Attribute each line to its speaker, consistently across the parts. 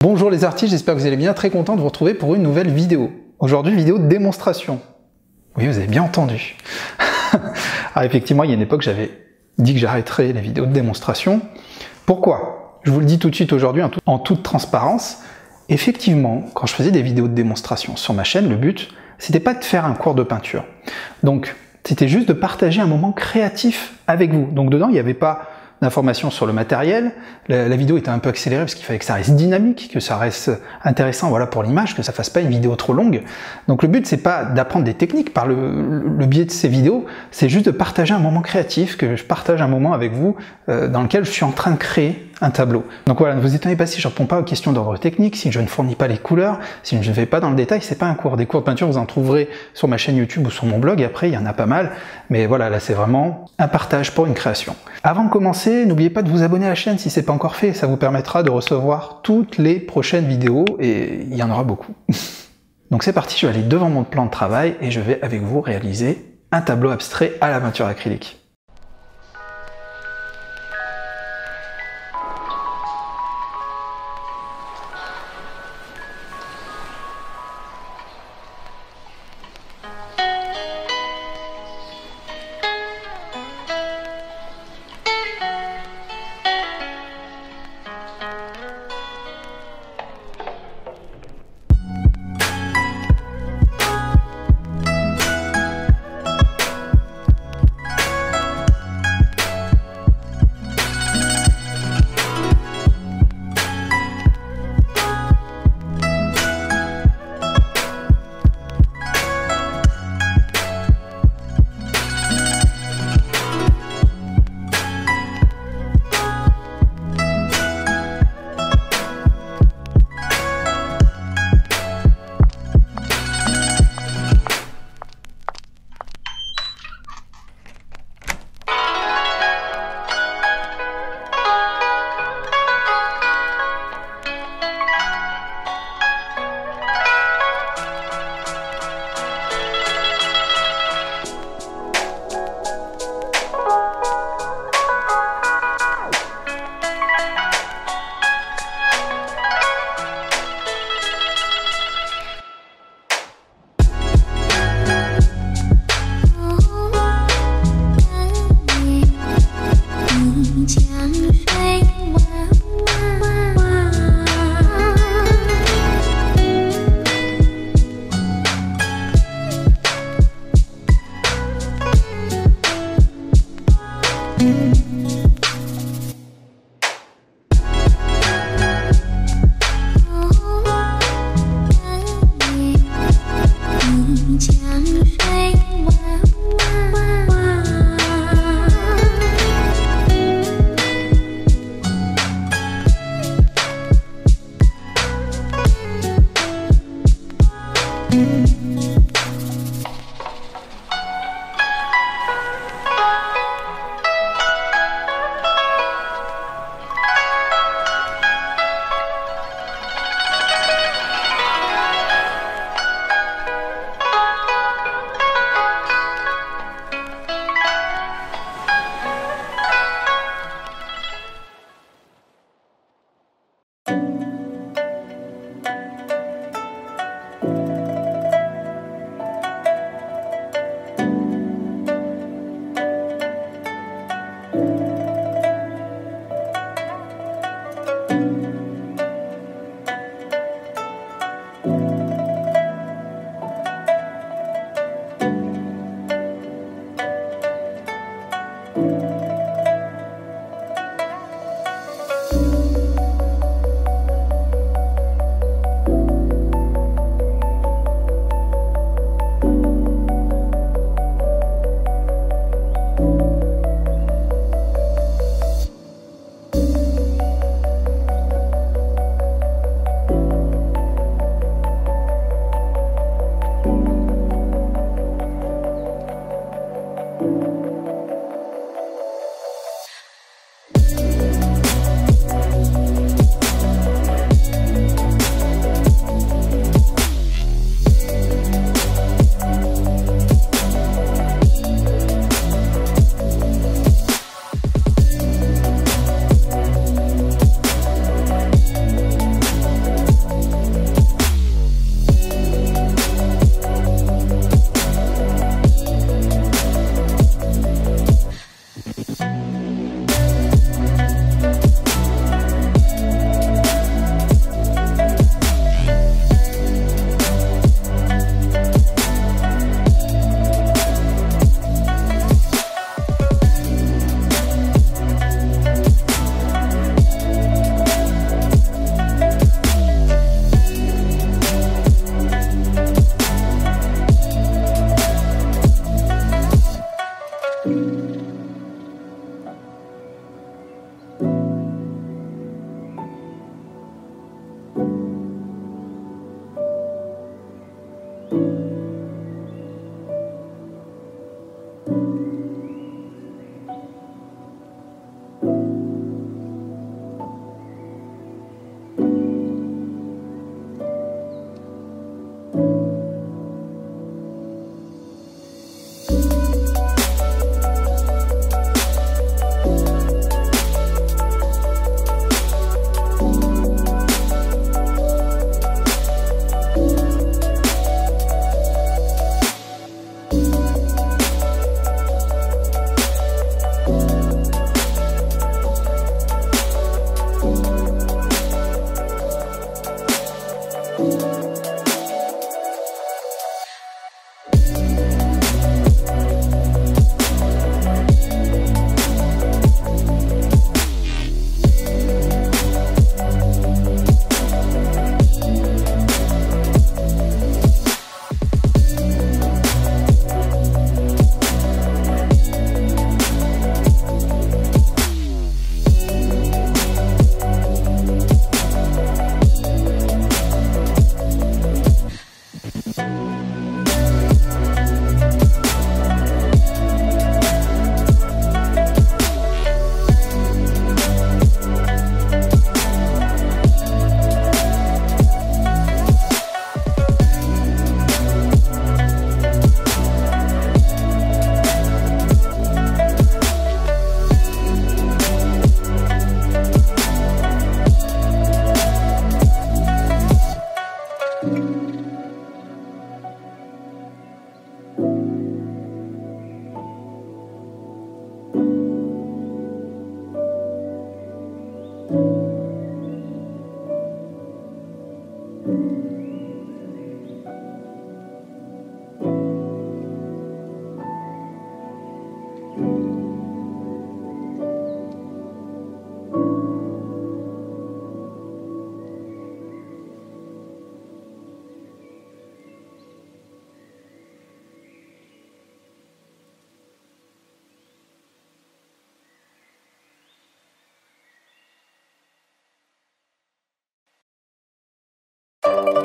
Speaker 1: Bonjour les artistes, j'espère que vous allez bien, très content de vous retrouver pour une nouvelle vidéo. Aujourd'hui, vidéo de démonstration. Oui, vous avez bien entendu. Alors effectivement, il y a une époque, j'avais dit que j'arrêterais les vidéos de démonstration. Pourquoi? Je vous le dis tout de suite aujourd'hui, en toute transparence. Effectivement, quand je faisais des vidéos de démonstration sur ma chaîne, le but, c'était pas de faire un cours de peinture. Donc, c'était juste de partager un moment créatif avec vous. Donc dedans, il n'y avait pas d'informations sur le matériel. La vidéo était un peu accélérée parce qu'il fallait que ça reste dynamique, que ça reste intéressant, voilà, pour l'image, que ça fasse pas une vidéo trop longue. Donc le but, c'est pas d'apprendre des techniques par le biais de ces vidéos, c'est juste de partager un moment créatif, que je partage un moment avec vous dans lequel je suis en train de créer un tableau. Donc voilà, ne vous étonnez pas si je ne réponds pas aux questions d'ordre technique, si je ne fournis pas les couleurs, si je ne vais pas dans le détail, c'est pas un cours. Des cours de peinture, vous en trouverez sur ma chaîne YouTube ou sur mon blog, après il y en a pas mal, mais voilà, là c'est vraiment un partage pour une création. Avant de commencer, n'oubliez pas de vous abonner à la chaîne si c'est pas encore fait, ça vous permettra de recevoir toutes les prochaines vidéos, et il y en aura beaucoup. Donc c'est parti, je vais aller devant mon plan de travail et je vais avec vous réaliser un tableau abstrait à la peinture acrylique.
Speaker 2: Thank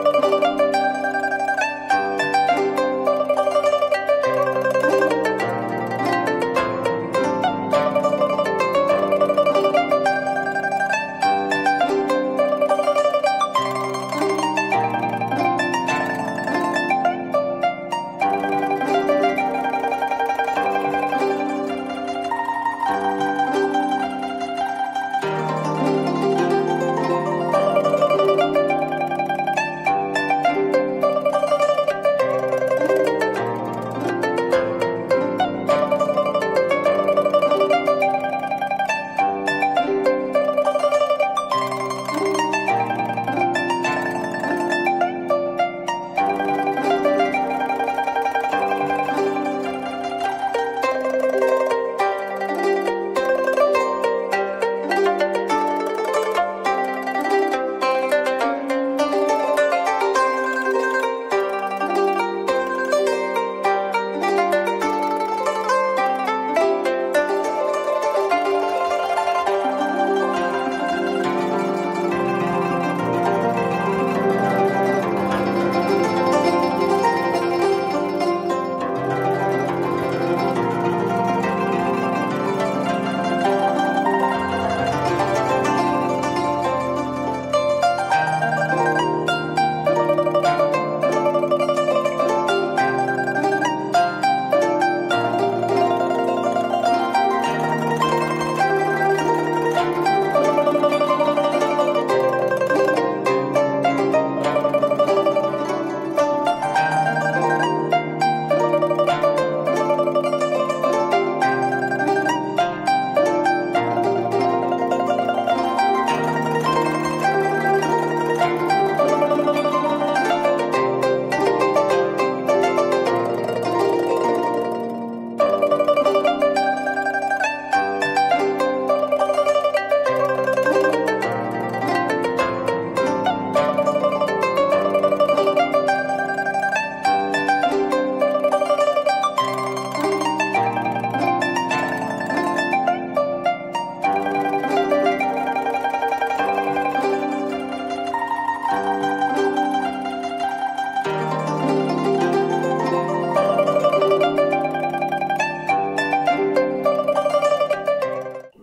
Speaker 2: you.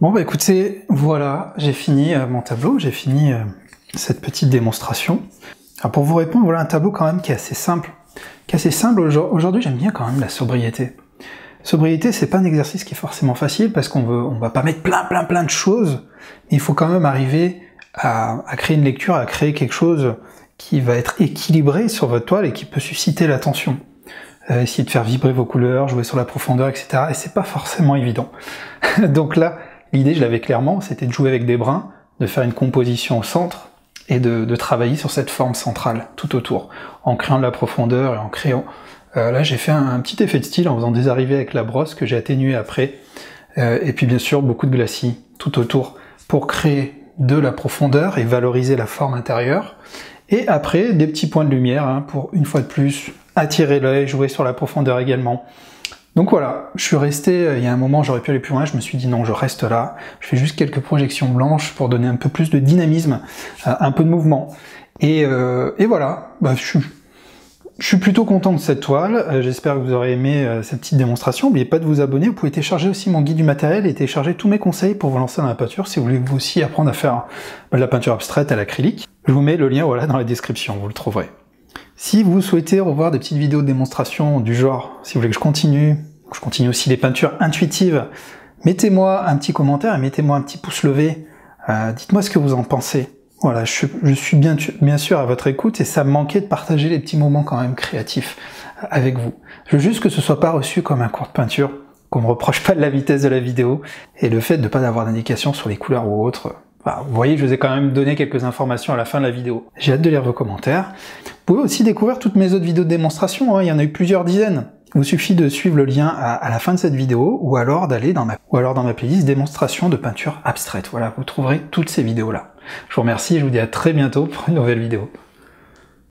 Speaker 1: Bon bah écoutez, voilà, j'ai fini mon tableau, j'ai fini cette petite démonstration. Alors pour vous répondre, voilà un tableau quand même qui est assez simple. Aujourd'hui, j'aime bien quand même la sobriété. Sobriété, c'est pas un exercice qui est forcément facile parce on va pas mettre plein de choses, mais il faut quand même arriver à créer une lecture, à créer quelque chose qui va être équilibré sur votre toile et qui peut susciter l'attention. Essayer de faire vibrer vos couleurs, jouer sur la profondeur, etc. Et c'est pas forcément évident. Donc là, l'idée, je l'avais clairement, c'était de jouer avec des brins, de faire une composition au centre, et de travailler sur cette forme centrale, tout autour, en créant de la profondeur et en créant... là, j'ai fait un petit effet de style en faisant des arrivées avec la brosse que j'ai atténué après, et puis bien sûr, beaucoup de glacis tout autour, pour créer de la profondeur et valoriser la forme intérieure, et après, des petits points de lumière, hein, pour, une fois de plus, attirer l'œil, jouer sur la profondeur également. Donc voilà, je suis resté, il y a un moment j'aurais pu aller plus loin, je me suis dit non, je reste là, je fais juste quelques projections blanches pour donner un peu plus de dynamisme, un peu de mouvement. Et voilà, bah, je suis plutôt content de cette toile, j'espère que vous aurez aimé cette petite démonstration. N'oubliez pas de vous abonner, vous pouvez télécharger aussi mon guide du matériel et télécharger tous mes conseils pour vous lancer dans la peinture si vous voulez vous aussi apprendre à faire de la peinture abstraite à l'acrylique. Je vous mets le lien voilà, dans la description, vous le trouverez. Si vous souhaitez revoir des petites vidéos de démonstration du genre, si vous voulez que je continue aussi les peintures intuitives, mettez-moi un petit commentaire et mettez-moi un petit pouce levé, dites-moi ce que vous en pensez. Voilà, je suis bien sûr à votre écoute et ça me manquait de partager les petits moments quand même créatifs avec vous. Je veux juste que ce soit pas reçu comme un cours de peinture, qu'on me reproche pas de la vitesse de la vidéo et le fait de pas avoir d'indication sur les couleurs ou autres. Enfin, vous voyez, je vous ai quand même donné quelques informations à la fin de la vidéo. J'ai hâte de lire vos commentaires. Vous pouvez aussi découvrir toutes mes autres vidéos de démonstration, hein, il y en a eu plusieurs dizaines. Il vous suffit de suivre le lien à la fin de cette vidéo, ou alors d'aller dans ma playlist démonstration de peinture abstraite. Voilà, vous trouverez toutes ces vidéos-là. Je vous remercie et je vous dis à très bientôt pour une nouvelle vidéo.